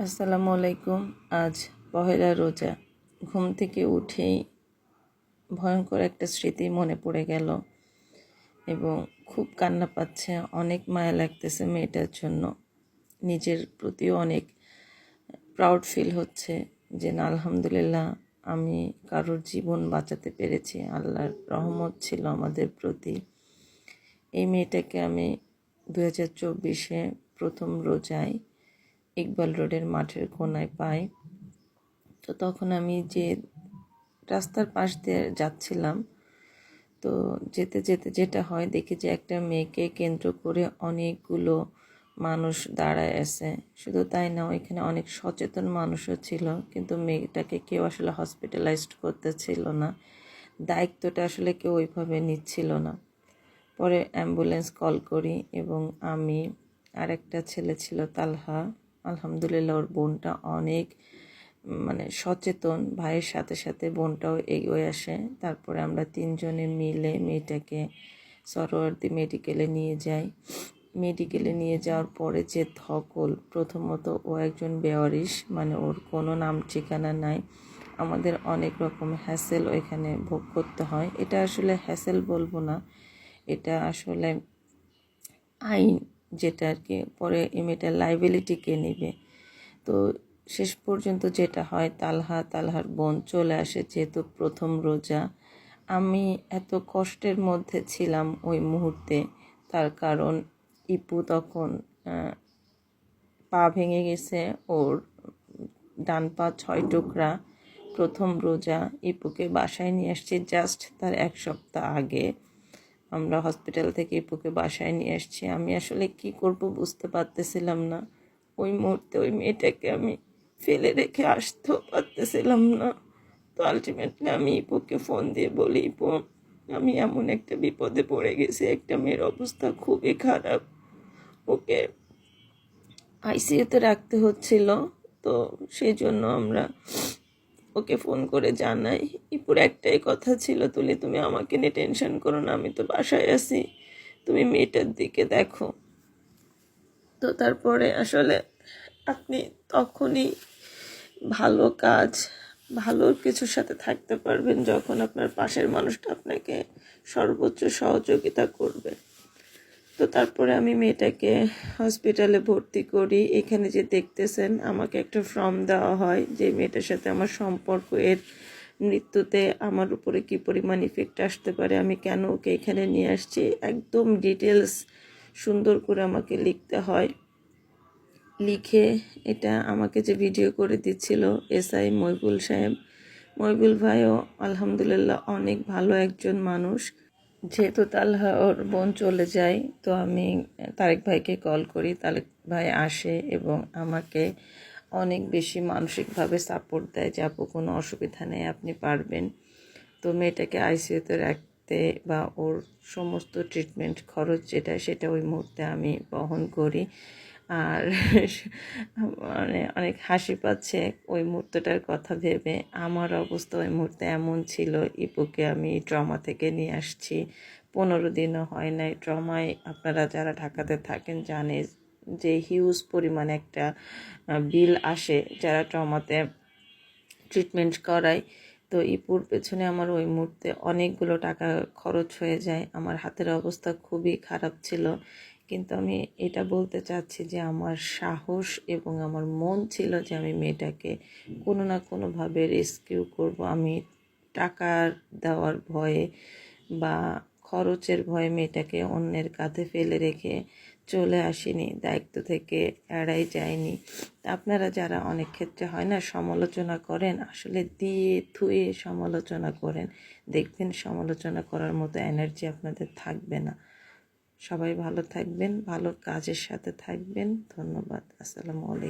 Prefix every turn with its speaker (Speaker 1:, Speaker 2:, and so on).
Speaker 1: আসসালামু আলাইকুম। আজ পহেলা রোজা। ঘুম থেকে উঠেই ভয়ঙ্কর একটা স্মৃতি মনে পড়ে গেল এবং খুব কান্না পাচ্ছে। অনেক মায়া লাগতেছে মেয়েটার জন্য। নিজের প্রতিও অনেক প্রাউড ফিল হচ্ছে যে না, আলহামদুলিল্লাহ আমি কারোর জীবন বাঁচাতে পেরেছি। আল্লাহর রহমত ছিল আমাদের প্রতি। এই মেয়েটাকে আমি 2024-এ প্রথম রোজায় ইকবাল রোডের মাঠের কোনায় পাই। তো তখন আমি যে রাস্তার পাশ দিয়ে যাচ্ছিলাম, তো যেতে যেতে যেটা হয় দেখি যে একটা মেয়েকে কেন্দ্র করে অনেকগুলো মানুষ দাঁড়ায় আছে। শুধু তাই না, ওইখানে অনেক সচেতন মানুষও ছিল, কিন্তু মেয়েটাকে কেউ আসলে হসপিটালাইজড করতেছিল না। দায়িত্বটা আসলে কেউ ওইভাবে নিচ্ছিল না। পরে অ্যাম্বুলেন্স কল করি এবং আমি আর একটা ছেলে ছিল তালহা। আলহামদুলিল্লাহ ওর বোনটা অনেক সচেতন, ভাইয়ের সাথে সাথে বোনটাও এগিয়ে আসে। তারপরে আমরা তিনজনে মিলে মেয়েটাকে সরোয়ার্দী মেডিকেলে নিয়ে যাই। মেডিকেলে নিয়ে যাওয়ার পরে যে ধকল, প্রথমত ও একজন বেওয়ারিশ, ওর কোনো নাম ঠিকানা নাই। আমাদের অনেক রকম হ্যাসেল ওইখানে ভোগ করতে হয়। এটা আসলে হ্যাসেল বলবো না, এটা আসলে আইন, যেটা আর কি। পরে মেয়েটার লাইবিলিটি কে নেবে। তো শেষ পর্যন্ত যেটা হয়, তালহার বোন চলে আসে। যেহেতু প্রথম রোজা, আমি এত কষ্টের মধ্যে ছিলাম ওই মুহূর্তে, তার কারণ ইপু তখন পা ভেঙে গেছে, ওর ডান পা 6 টুকরা। প্রথম রোজা, ইপুকে বাসায় নিয়ে আসছি জাস্ট তার 1 সপ্তাহ আগে। আমরা হসপিটাল থেকে ইপুকে বাসায় নিয়ে আসছি। আমি আসলে কি করব বুঝতে পারতেছিলাম না। ওই মুহূর্তে ওই মেয়েটাকে আমি ফেলে রেখে আসতেও পারতেছিলাম না। তো আলটিমেটলি আমি ইপুকে ফোন দিয়ে বলি, ইপু আমি এমন একটা বিপদে পড়ে গেছি, একটা মেয়ের অবস্থা খুবই খারাপ, ওকে আইসিইউতে রাখতে হচ্ছিল। তো সেই জন্য আমরা ওকে ফোন করে জানাই। ইপুর একটাই কথা ছিল, তুমি আমাকে নিয়ে টেনশন করো না, আমি তো বাসায় আছি, তুমি মেয়েটার দিকে দেখো। তো তারপরে আসলে আপনি তখনই ভালো কাজ, ভালো কিছুর সাথে থাকতে পারবেন যখন আপনার পাশের মানুষটা আপনাকে সর্বোচ্চ সহযোগিতা করবে। তো তারপরে আমি মেয়েটাকে হসপিটালে ভর্তি করি। এখানে যে দেখতেছেন, আমাকে একটা ফর্ম দেওয়া হয় যে মেয়েটার সাথে আমার সম্পর্ক, এর মৃত্যুতে আমার উপরে কী পরিমাণ ইফেক্ট আসতে পারে, আমি কেন ওকে এখানে নিয়ে আসছি, একদম ডিটেলস সুন্দর করে আমাকে লিখতে হয়। লিখে এটা আমাকে যে ভিডিও করে দিচ্ছিল এসআই মইবুল সাহেব, মইবুল ভাইও আলহামদুলিল্লাহ অনেক ভালো একজন মানুষ। যেহেতু তালহা ওর বোন চলে যায়, তো আমি তারেক ভাইকে কল করি। তারেক ভাই আসে এবং আমাকে অনেক বেশি মানসিকভাবে সাপোর্ট দেয় যে আপু কোনো অসুবিধা নেই, আপনি পারবেন। তো মেয়েটাকে আইসিইউতে রাখতে বা ওর সমস্ত ট্রিটমেন্ট খরচ সেটা ওই মুহূর্তে আমি বহন করি। আর অনেক হাসি পাচ্ছে ওই মুহূর্তটার কথা ভেবে। আমার অবস্থা ওই মুহূর্তে এমন ছিল, ইপুকে আমি ট্রমা থেকে নিয়ে আসছি, 15 দিনও হয় নাই। ট্রমায় আপনারা যারা ঢাকাতে থাকেন জানে যে হিউজ পরিমাণ একটা বিল আসে যারা ট্রমাতে ট্রিটমেন্ট করায়। তো ইপুর পেছনে আমার ওই মুহূর্তে অনেকগুলো টাকা খরচ হয়ে যায়। আমার হাতের অবস্থা খুবই খারাপ ছিল, কিন্তু আমি এটা বলতে চাচ্ছি যে আমার সাহস এবং আমার মন ছিল যে আমি মেয়েটাকে কোনো না কোনোভাবে রেস্কিউ করব। আমি টাকার দেওয়ার ভয়ে বা খরচের ভয়ে মেয়েটাকে অন্যের কাঁধে ফেলে রেখে চলে আসিনি, দায়িত্ব থেকে এড়াই যায়নি। আপনারা যারা অনেক ক্ষেত্রে হয় না সমালোচনা করেন, আসলে দিয়ে থুয়ে সমালোচনা করেন, দেখবেন সমালোচনা করার মতো এনার্জি আপনাদের থাকবে না। সবাই ভালো থাকবেন, ভালো কাজের সাথে থাকবেন। ধন্যবাদ। আসসালামু আলাইকুম।